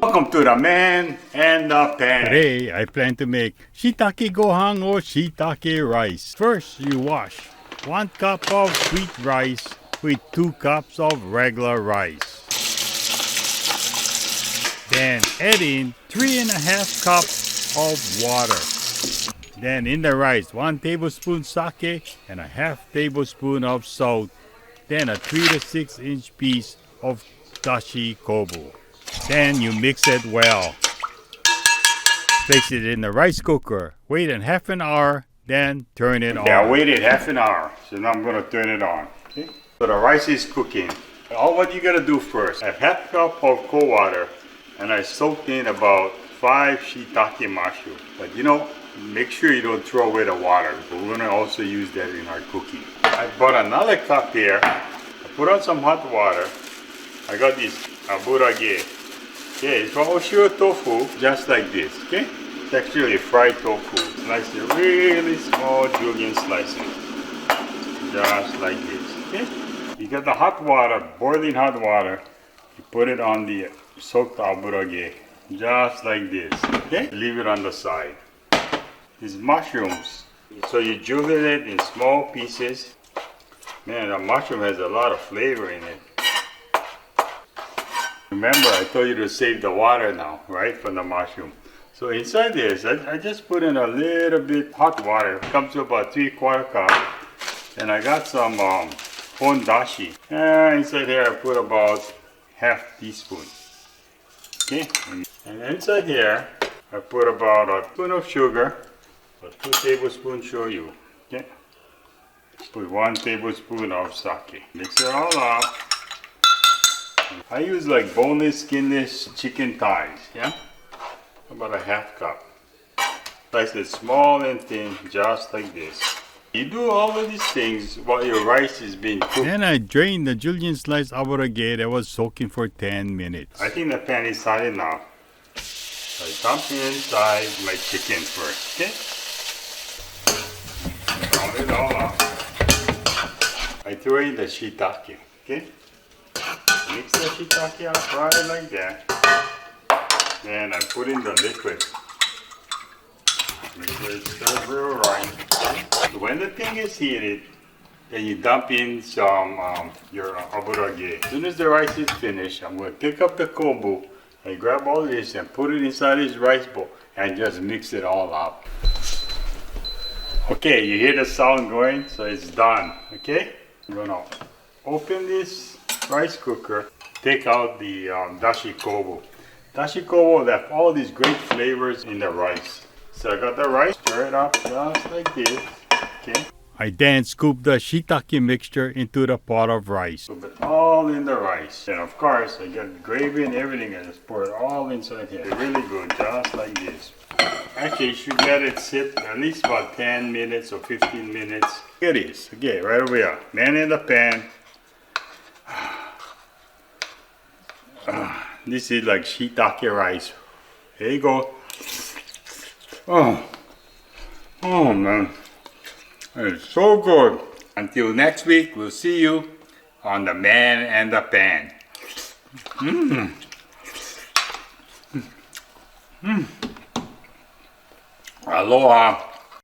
Welcome to the man and the pan. Today, I plan to make shiitake gohan or shiitake rice. First, you wash 1 cup of sweet rice with 2 cups of regular rice. Then add in 3.5 cups of water. Then in the rice, 1 tablespoon sake and a half tablespoon of salt. Then a 3 to 6 inch piece of dashi kobu. Then you mix it well. Place it in the rice cooker. Wait half an hour, then turn it on. I waited half an hour, so now I'm going to turn it on. Okay? So the rice is cooking. All what you got to do first, I have half cup of cold water, and I soaked in about 5 shiitake mushroom. But make sure you don't throw away the water, because we're going to also use that in our cooking. I bought another cup here. I put on some hot water. I got this aburage. Okay, it's called oshiro tofu, just like this. Okay, it's actually fried tofu. Slice it really small julienne slices, just like this. Okay, you got the hot water, boiling hot water. You put it on the soaked aburage, just like this. Okay, leave it on the side. These mushrooms, so you julienne it in small pieces. Man, the mushroom has a lot of flavor in it. Remember, I told you to save the water now, right, from the mushroom. So inside this, I just put in a little bit hot water. It comes to about 3/4 cup. And I got some dashi. Inside here, I put about half teaspoon. Okay, and inside here, I put about a spoon of sugar, 2 tablespoons shoyu. Okay, put 1 tablespoon of sake. Mix it all up. I use like boneless, skinless chicken thighs, yeah? About a half cup. Slice it small and thin, just like this. You do all of these things while your rice is being cooked. Then I drained the julienne sliced aburage that was soaking for 10 minutes. I think the pan is hot enough. So I dump inside my chicken first, okay? Round it all up. I throw in the shiitake, okay? Mix the shiitake up right like that. Then I put in the liquid. Make sure it's served real right. When the thing is heated, then you dump in some your aburage. As soon as the rice is finished, I'm going to pick up the kobu and grab all this and put it inside this rice bowl and just mix it all up. Okay, you hear the sound going? So it's done. Okay? I'm going to open this rice cooker, take out the dashi kobu. Dashi kobu left all these great flavors in the rice. So I got the rice, stir it up just like this. Okay. I then scoop the shiitake mixture into the pot of rice. Put it all in the rice. And of course, I got gravy and everything. I just pour it all inside here. Really good, just like this. Actually, you should let it sit at least about 10 minutes or 15 minutes. Here it is. Okay, right over here. Man in the pan. This is like shiitake rice. Here you go. Oh man, it's so good. Until next week, we'll see you on the man and the pan. Aloha.